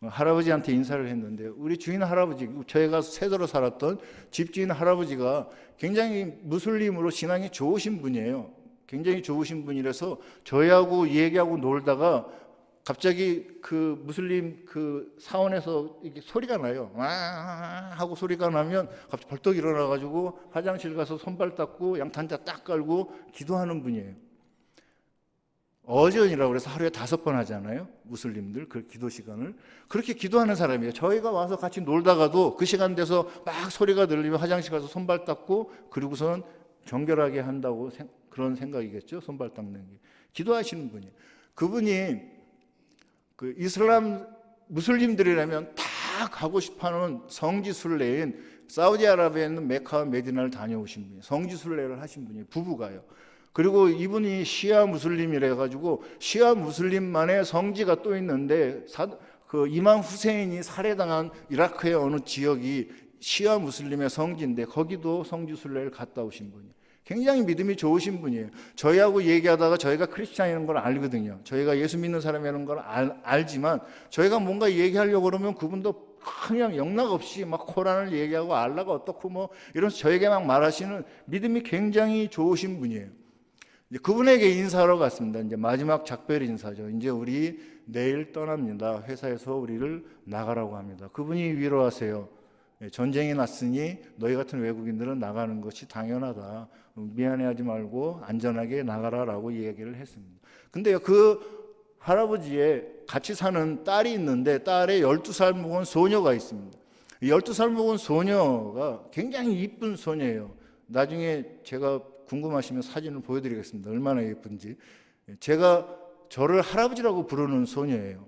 S1: 할아버지한테 인사를 했는데, 우리 주인 할아버지, 저희가 새도로 살았던 집주인 할아버지가 굉장히 무슬림으로 신앙이 좋으신 분이에요. 굉장히 좋으신 분이라서 저희하고 얘기하고 놀다가 갑자기 그 무슬림 그 사원에서 이렇게 소리가 나요. 와 하고 소리가 나면 갑자기 벌떡 일어나가지고 화장실 가서 손발 닦고 양탄자 딱 깔고 기도하는 분이에요. 어전이라고 그래서 하루에 5번 하잖아요. 무슬림들 그 기도 시간을 그렇게 기도하는 사람이에요. 저희가 와서 같이 놀다가도 그 시간 돼서 막 소리가 들리면 화장실 가서 손발 닦고 그리고선 정결하게 한다고 그런 생각이겠죠. 손발 닦는 게 기도하시는 분이에요. 그분이 그 이슬람 무슬림들이라면 다 가고 싶어하는 성지 순례인 사우디아라비아에 있는 메카와 메디나를 다녀오신 분이에요. 성지 순례를 하신 분이에요. 부부가요. 그리고 이분이 시아 무슬림이라 가지고 시아 무슬림만의 성지가 또 있는데 그 이맘 후세인이 살해당한 이라크의 어느 지역이 시아 무슬림의 성지인데 거기도 성지 순례를 갔다 오신 분이에요. 굉장히 믿음이 좋으신 분이에요. 저희하고 얘기하다가 저희가 크리스찬이라는 걸 알거든요. 저희가 예수 믿는 사람이라는 걸 알지만 저희가 뭔가 얘기하려고 그러면 그분도 그냥 영락 없이 막 코란을 얘기하고 알라가 어떻고 뭐 이러면서 저에게 막 말하시는 믿음이 굉장히 좋으신 분이에요. 이제 그분에게 인사하러 갔습니다. 이제 마지막 작별 인사죠. 이제 우리 내일 떠납니다. 회사에서 우리를 나가라고 합니다. 그분이 위로하세요. 전쟁이 났으니 너희 같은 외국인들은 나가는 것이 당연하다. 미안해하지 말고 안전하게 나가라라고 얘기를 했습니다. 근데요, 그 할아버지의 같이 사는 딸이 있는데 딸의 12살 먹은 소녀가 있습니다. 12살 먹은 소녀가 굉장히 이쁜 소녀예요. 나중에 제가 궁금하시면 사진을 보여드리겠습니다. 얼마나 예쁜지. 제가 저를 할아버지라고 부르는 소녀예요.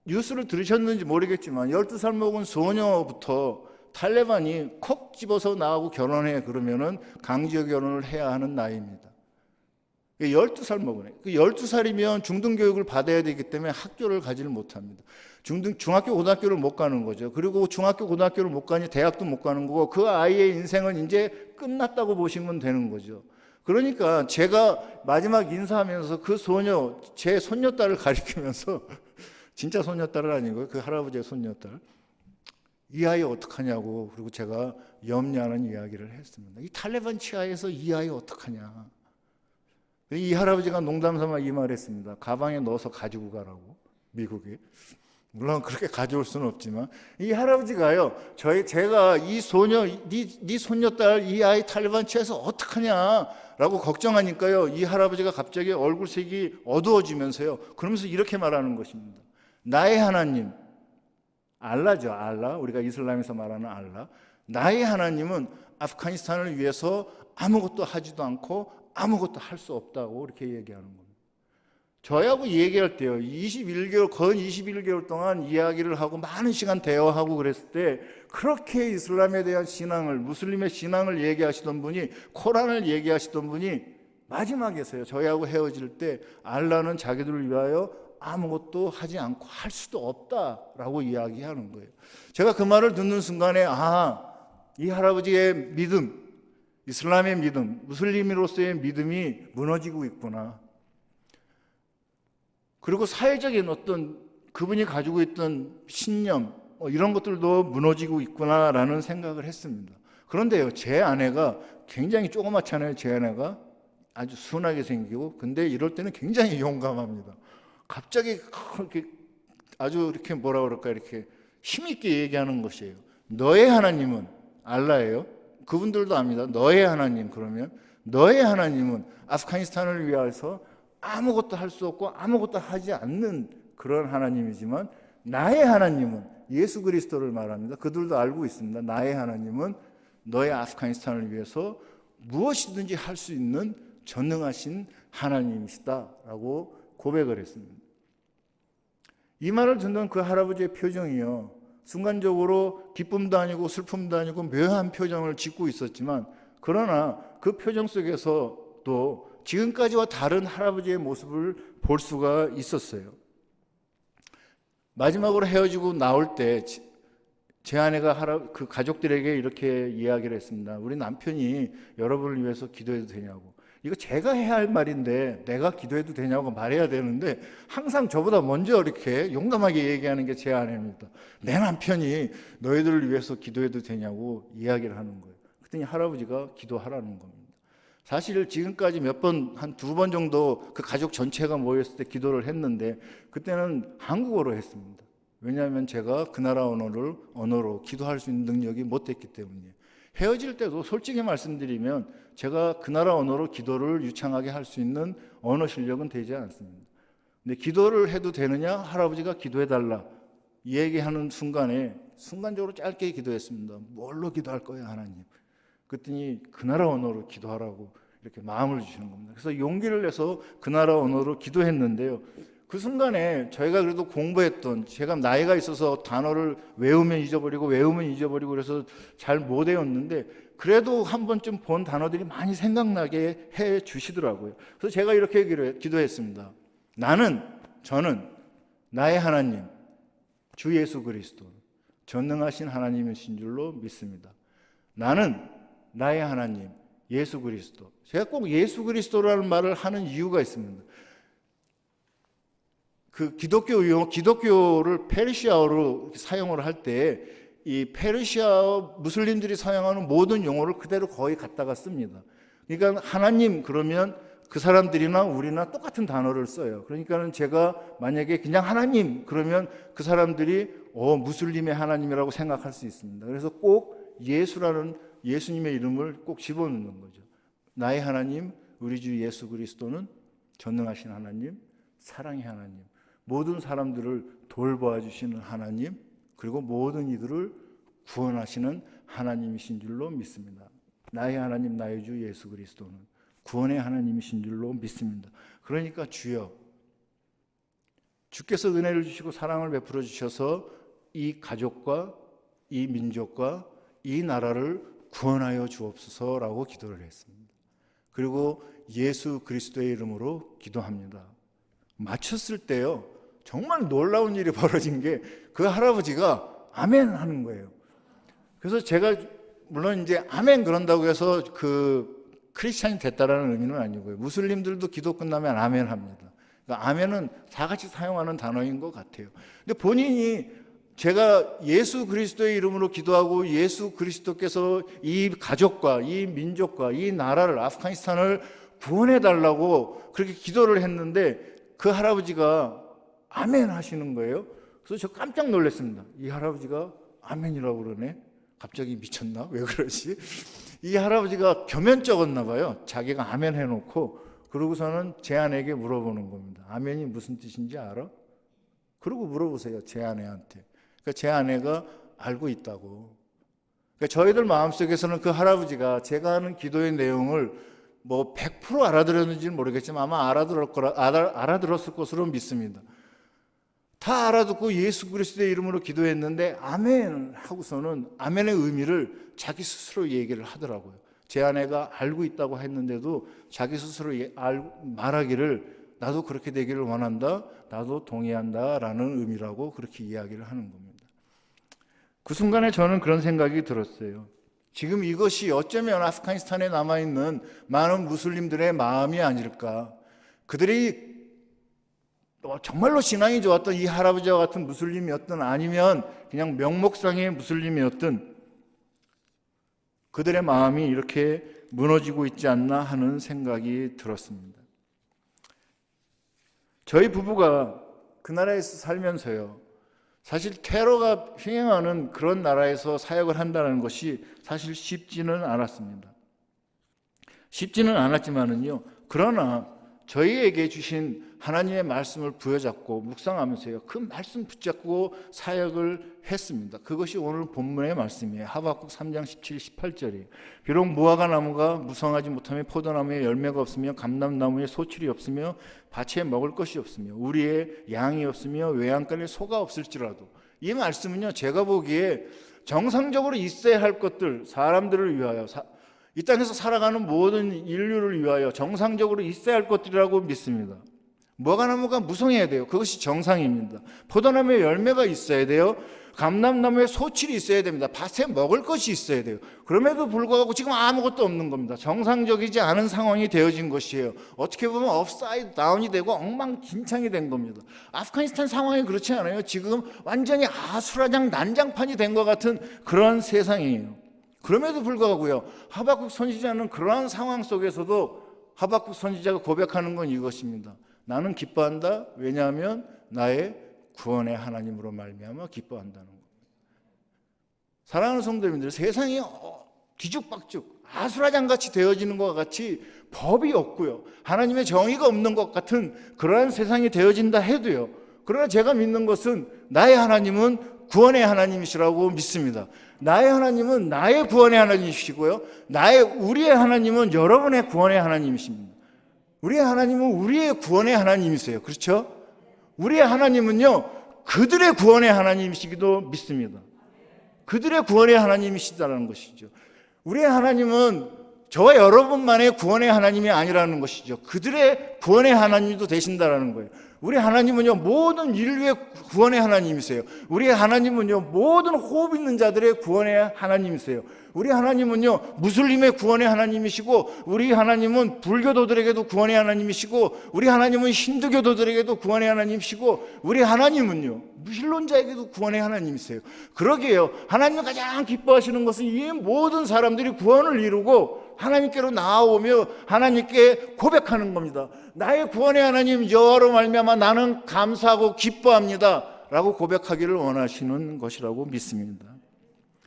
S1: 뉴스를 들으셨는지 모르겠지만 12살 먹은 소녀부터 탈레반이 콕 집어서 나하고 결혼해 그러면은 강제 결혼을 해야 하는 나이입니다. 12살 먹은 애. 12살이면 중등교육을 받아야 되기 때문에 학교를 가지를 못합니다. 중학교, 고등학교를 못 가는 거죠. 그리고 중학교, 고등학교를 못 가니 대학도 못 가는 거고 그 아이의 인생은 이제 끝났다고 보시면 되는 거죠. 그러니까 제가 마지막 인사하면서 그 소녀, 제 손녀딸을 가리키면서 진짜 손녀딸은 아니고요. 그 할아버지의 손녀딸. 이 아이 어떡하냐고. 그리고 제가 염려하는 이야기를 했습니다. 이 탈레반 치하에서 이 아이 어떡하냐. 이 할아버지가 농담삼아 이 말을 했습니다. 가방에 넣어서 가지고 가라고. 미국에. 물론 그렇게 가져올 수는 없지만 이 할아버지가요. 제가 이 소녀, 네 손녀딸 이 아이 탈레반 치하에서 어떡하냐라고 걱정하니까요. 이 할아버지가 갑자기 얼굴색이 어두워지면서요. 그러면서 이렇게 말하는 것입니다. 나의 하나님, 알라죠. 알라. 우리가 이슬람에서 말하는 알라. 나의 하나님은 아프가니스탄을 위해서 아무것도 하지도 않고 아무것도 할 수 없다고 이렇게 얘기하는 겁니다. 저하고 얘기할 때요. 21개월, 건 21개월 동안 이야기를 하고 많은 시간 대화하고 그랬을 때 그렇게 이슬람에 대한 신앙을, 무슬림의 신앙을 얘기하시던 분이, 코란을 얘기하시던 분이 마지막에서요. 저희하고 헤어질 때 알라는 자기들을 위하여 아무것도 하지 않고 할 수도 없다라고 이야기하는 거예요. 제가 그 말을 듣는 순간에 이 할아버지의 믿음, 이슬람의 믿음, 무슬림으로서의 믿음이 무너지고 있구나. 그리고 사회적인 어떤 그분이 가지고 있던 신념 이런 것들도 무너지고 있구나라는 생각을 했습니다. 그런데요, 제 아내가 굉장히 조그맣잖아요. 제 아내가 아주 순하게 생기고 근데 이럴 때는 굉장히 용감합니다. 갑자기 그렇게 아주 이렇게 뭐라 그럴까 이렇게 힘있게 얘기하는 것이에요. 너의 하나님은 알라예요. 그분들도 압니다. 너의 하나님. 그러면 너의 하나님은 아프가니스탄을 위해서 아무것도 할 수 없고 아무것도 하지 않는 그런 하나님이지만 나의 하나님은 예수 그리스도를 말합니다. 그들도 알고 있습니다. 나의 하나님은 너의 아프가니스탄을 위해서 무엇이든지 할 수 있는 전능하신 하나님이시다라고 고백을 했습니다. 이 말을 듣는 그 할아버지의 표정이요. 순간적으로 기쁨도 아니고 슬픔도 아니고 묘한 표정을 짓고 있었지만 그러나 그 표정 속에서 또 지금까지와 다른 할아버지의 모습을 볼 수가 있었어요. 마지막으로 헤어지고 나올 때 제 아내가 그 가족들에게 이렇게 이야기를 했습니다. 우리 남편이 여러분을 위해서 기도해도 되냐고. 이거 제가 해야 할 말인데 내가 기도해도 되냐고 말해야 되는데 항상 저보다 먼저 이렇게 용감하게 얘기하는 게 제 아내입니다. 내 남편이 너희들을 위해서 기도해도 되냐고 이야기를 하는 거예요. 그랬더니 할아버지가 기도하라는 겁니다. 사실 지금까지 몇 번, 한 2번 정도 그 가족 전체가 모였을 때 기도를 했는데 그때는 한국어로 했습니다. 왜냐하면 제가 그 나라 언어로 기도할 수 있는 능력이 못 됐기 때문이에요. 헤어질 때도 솔직히 말씀드리면 제가 그 나라 언어로 기도를 유창하게 할 수 있는 언어 실력은 되지 않습니다. 근데 기도를 해도 되느냐? 할아버지가 기도해달라 얘기하는 순간적으로 짧게 기도했습니다. 뭘로 기도할 거예요, 하나님? 그랬더니 그 나라 언어로 기도하라고 이렇게 마음을 주시는 겁니다. 그래서 용기를 내서 그 나라 언어로 기도했는데요. 그 순간에 저희가 그래도 공부했던, 제가 나이가 있어서 단어를 외우면 잊어버리고 그래서 잘 못 외웠는데 그래도 한 번쯤 본 단어들이 많이 생각나게 해 주시더라고요. 그래서 제가 이렇게 기도했습니다. 저는 나의 하나님 주 예수 그리스도 전능하신 하나님이신 줄로 믿습니다. 나는 나의 하나님 예수 그리스도. 제가 꼭 예수 그리스도라는 말을 하는 이유가 있습니다. 그 기독교를 페르시아어로 사용을 할 때 이 페르시아 무슬림들이 사용하는 모든 용어를 그대로 거의 갖다가 씁니다. 그러니까 하나님 그러면 그 사람들이나 우리나 똑같은 단어를 써요. 그러니까는 제가 만약에 그냥 하나님 그러면 그 사람들이 무슬림의 하나님이라고 생각할 수 있습니다. 그래서 꼭 예수님의 이름을 꼭 집어넣는 거죠. 나의 하나님 우리 주 예수 그리스도는 전능하신 하나님, 사랑의 하나님, 모든 사람들을 돌보아 주시는 하나님, 그리고 모든 이들을 구원하시는 하나님이신 줄로 믿습니다. 나의 하나님 나의 주 예수 그리스도는 구원의 하나님이신 줄로 믿습니다. 그러니까 주께서 은혜를 주시고 사랑을 베풀어 주셔서 이 가족과 이 민족과 이 나라를 구원하여 주옵소서라고 기도를 했습니다. 그리고 예수 그리스도의 이름으로 기도합니다. 마쳤을 때요, 정말 놀라운 일이 벌어진 게 그 할아버지가 아멘 하는 거예요. 그래서 제가 물론 이제 아멘 그런다고 해서 그 크리스찬이 됐다라는 의미는 아니고요. 무슬림들도 기도 끝나면 아멘 합니다. 그러니까 아멘은 다 같이 사용하는 단어인 것 같아요. 근데 본인이 제가 예수 그리스도의 이름으로 기도하고 예수 그리스도께서 이 가족과 이 민족과 이 나라를, 아프가니스탄을 구원해 달라고 그렇게 기도를 했는데 그 할아버지가 아멘 하시는 거예요. 그래서 저 깜짝 놀랐습니다. 이 할아버지가 아멘이라고 그러네. 갑자기 미쳤나? 왜 그러지? 이 할아버지가 겸연쩍었나 봐요. 자기가 아멘 해놓고 그러고서는 제 아내에게 물어보는 겁니다. 아멘이 무슨 뜻인지 알아? 그러고 물어보세요, 제 아내한테. 그러니까 제 아내가 알고 있다고. 그러니까 저희들 마음속에서는 그 할아버지가 제가 하는 기도의 내용을 100% 알아들었는지는 모르겠지만 아마 알아들었을 것으로 믿습니다. 다 알아듣고 예수 그리스도의 이름으로 기도했는데 아멘 하고서는 아멘의 의미를 자기 스스로 얘기를 하더라고요. 제 아내가 알고 있다고 했는데도 자기 스스로 말하기를 나도 그렇게 되기를 원한다, 나도 동의한다 라는 의미라고 그렇게 이야기를 하는 겁니다. 그 순간에 저는 그런 생각이 들었어요. 지금 이것이 어쩌면 아프가니스탄에 남아있는 많은 무슬림들의 마음이 아닐까. 그들이 정말로 신앙이 좋았던 이 할아버지와 같은 무슬림이었든 아니면 그냥 명목상의 무슬림이었든 그들의 마음이 이렇게 무너지고 있지 않나 하는 생각이 들었습니다. 저희 부부가 그 나라에서 살면서요, 사실 테러가 횡행하는 그런 나라에서 사역을 한다는 것이 사실 쉽지는 않았습니다. 쉽지는 않았지만은요, 그러나 저희에게 주신 하나님의 말씀을 부여잡고 묵상하면서요, 그 말씀 붙잡고 사역을 했습니다. 그것이 오늘 본문의 말씀이에요. 하박국 3장 17, 18절이에요. 비록 무화과 나무가 무성하지 못하며 포도나무에 열매가 없으며 감람나무에 소출이 없으며 밭에 먹을 것이 없으며 우리의 양이 없으며 외양간에 소가 없을지라도, 이 말씀은요, 제가 보기에 정상적으로 있어야 할 것들, 사람들을 위하여, 이 땅에서 살아가는 모든 인류를 위하여 정상적으로 있어야 할 것들이라고 믿습니다. 무화과나무가 무성해야 돼요. 그것이 정상입니다. 포도나무에 열매가 있어야 돼요. 감람나무에 소출이 있어야 됩니다. 밭에 먹을 것이 있어야 돼요. 그럼에도 불구하고 지금 아무것도 없는 겁니다. 정상적이지 않은 상황이 되어진 것이에요. 어떻게 보면 업사이드 다운이 되고 엉망진창이 된 겁니다. 아프가니스탄 상황이 그렇지 않아요. 지금 완전히 아수라장 난장판이 된 것 같은 그런 세상이에요. 그럼에도 불구하고요, 하박국 선지자는 그러한 상황 속에서도 하박국 선지자가 고백하는 건 이것입니다. 나는 기뻐한다. 왜냐하면 나의 구원의 하나님으로 말미암아 기뻐한다는 겁니다. 사랑하는 성도님들, 세상이 뒤죽박죽 아수라장같이 되어지는 것과 같이 법이 없고요, 하나님의 정의가 없는 것 같은 그러한 세상이 되어진다 해도요, 그러나 제가 믿는 것은 나의 하나님은 구원의 하나님이시라고 믿습니다. 나의 하나님은 나의 구원의 하나님이시고요, 우리의 하나님은 여러분의 구원의 하나님이십니다. 우리의 하나님은 우리의 구원의 하나님이세요. 그렇죠? 우리의 하나님은요, 그들의 구원의 하나님이시기도 믿습니다. 그들의 구원의 하나님이시다는 것이죠. 우리의 하나님은 저와 여러분만의 구원의 하나님이 아니라는 것이죠. 그들의 구원의 하나님도 되신다는 거예요. 우리 하나님은요, 모든 인류의 구원의 하나님이세요. 우리 하나님은요, 모든 호흡 있는 자들의 구원의 하나님이세요. 우리 하나님은요, 무슬림의 구원의 하나님이시고, 우리 하나님은 불교도들에게도 구원의 하나님이시고, 우리 하나님은 힌두교도들에게도 구원의 하나님이시고, 우리 하나님은요, 무신론자에게도 구원의 하나님이세요. 그러게요, 하나님이 가장 기뻐하시는 것은 이 모든 사람들이 구원을 이루고 하나님께로 나아오며 하나님께 고백하는 겁니다. 나의 구원의 하나님 여호와로 말미암아 나는 감사하고 기뻐합니다 라고 고백하기를 원하시는 것이라고 믿습니다.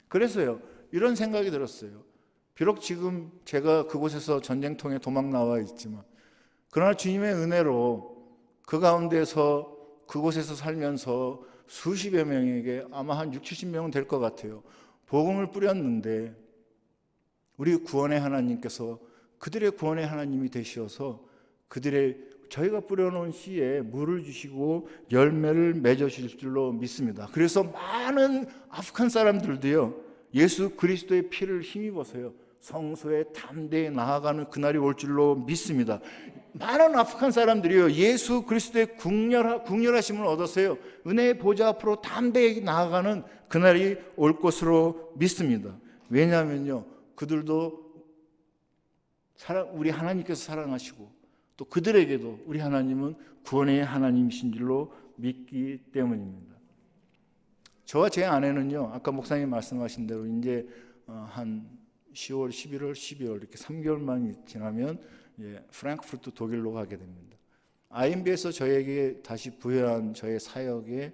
S1: 그래서요, 이런 생각이 들었어요. 비록 지금 제가 그곳에서 전쟁통에 도망 나와 있지만, 그러나 주님의 은혜로 그 가운데서 그곳에서 살면서 수십여 명에게, 아마 한 60~70명은 될 것 같아요, 복음을 뿌렸는데 우리 구원의 하나님께서 그들의 구원의 하나님이 되시어서 저희가 뿌려놓은 씨에 물을 주시고 열매를 맺으실 줄로 믿습니다. 그래서 많은 아프간 사람들도요, 예수 그리스도의 피를 힘입어서요, 성소에 담대히 나아가는 그날이 올 줄로 믿습니다. 많은 아프간 사람들이요, 예수 그리스도의 국렬하심을 얻어서요, 은혜의 보좌 앞으로 담대히 나아가는 그날이 올 것으로 믿습니다. 왜냐하면요, 그들도 우리 하나님께서 사랑하시고 또 그들에게도 우리 하나님은 구원의 하나님이신 줄로 믿기 때문입니다. 저와 제 아내는요, 아까 목사님 말씀하신 대로 이제 한 10월, 11월, 12월 이렇게 3개월만 지나면 프랑크푸르트 독일로 가게 됩니다. IMB에서 저에게 다시 부여한 저의 사역은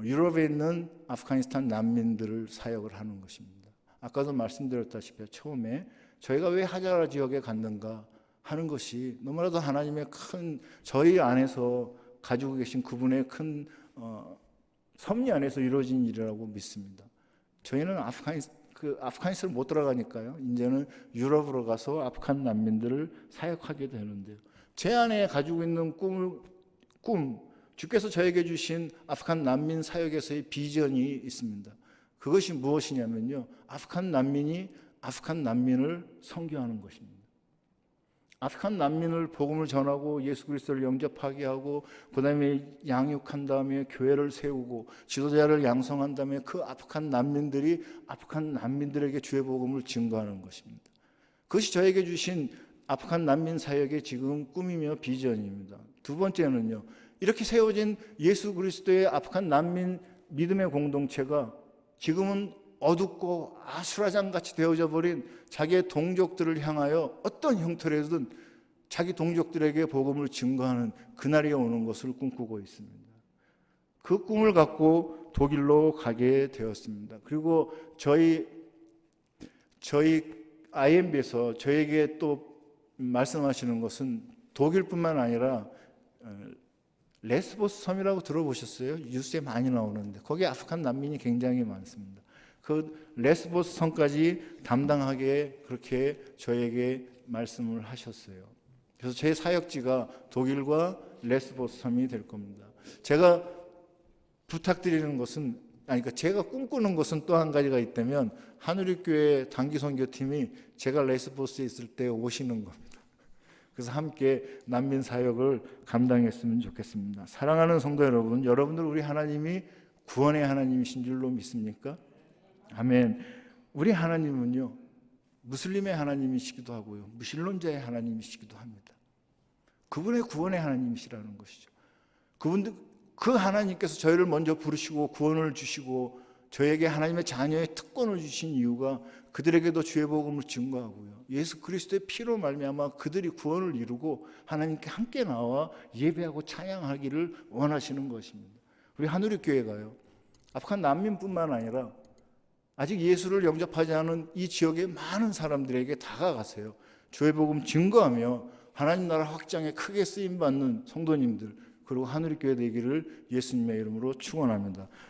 S1: 유럽에 있는 아프가니스탄 난민들을 사역을 하는 것입니다. 아까도 말씀드렸다시피 처음에 저희가 왜 하자라 지역에 갔는가 하는 것이 너무나도 하나님의 큰, 저희 안에서 가지고 계신 그분의 큰 섭리 안에서 이루어진 일이라고 믿습니다. 저희는 아프가니스탄을 못 들어가니까요, 이제는 유럽으로 가서 아프간 난민들을 사역하게 되는데요, 제 안에 가지고 있는 꿈, 주께서 저에게 주신 아프간 난민 사역에서의 비전이 있습니다. 그것이 무엇이냐면요, 아프간 난민이 아프간 난민을 선교하는 것입니다. 아프간 난민을 복음을 전하고 예수 그리스도를 영접하게 하고, 그 다음에 양육한 다음에 교회를 세우고 지도자를 양성한 다음에 그 아프간 난민들이 아프간 난민들에게 주의 복음을 증거하는 것입니다. 그것이 저에게 주신 아프간 난민 사역의 지금 꿈이며 비전입니다. 두 번째는요, 이렇게 세워진 예수 그리스도의 아프간 난민 믿음의 공동체가 지금은 어둡고 아수라장같이 되어져 버린 자기의 동족들을 향하여 어떤 형태로든 자기 동족들에게 복음을 증거하는 그날이 오는 것을 꿈꾸고 있습니다. 그 꿈을 갖고 독일로 가게 되었습니다. 그리고 저희 IMB에서 저에게 또 말씀하시는 것은 독일뿐만 아니라 레스보스 섬이라고 들어보셨어요? 뉴스에 많이 나오는데 거기 아프간 난민이 굉장히 많습니다. 그 레스보스 섬까지 담당하게 그렇게 저에게 말씀을 하셨어요. 그래서 제 사역지가 독일과 레스보스 섬이 될 겁니다. 제가 부탁드리는 것은, 그러니까 제가 꿈꾸는 것은 또 한 가지가 있다면, 하늘의교회 단기선교팀이 제가 레스보스에 있을 때 오시는 겁니다. 그래서 함께 난민 사역을 감당했으면 좋겠습니다. 사랑하는 성도 여러분, 여러분들 우리 하나님이 구원의 하나님이신 줄로 믿습니까? 아멘. 우리 하나님은요, 무슬림의 하나님이시기도 하고요, 무신론자의 하나님이시기도 합니다. 그분의 구원의 하나님이시라는 것이죠. 그 하나님께서 저희를 먼저 부르시고 구원을 주시고 저에게 하나님의 자녀의 특권을 주신 이유가 그들에게도 주의 복음을 증거하고요, 예수 그리스도의 피로 말미암아 그들이 구원을 이루고 하나님께 함께 나와 예배하고 찬양하기를 원하시는 것입니다. 우리 하누리교회가요, 아프간 난민뿐만 아니라 아직 예수를 영접하지 않은 이 지역의 많은 사람들에게 다가가세요. 주의 복음 증거하며 하나님 나라 확장에 크게 쓰임받는 성도님들, 그리고 하누리교회 되기를 예수님의 이름으로 축원합니다.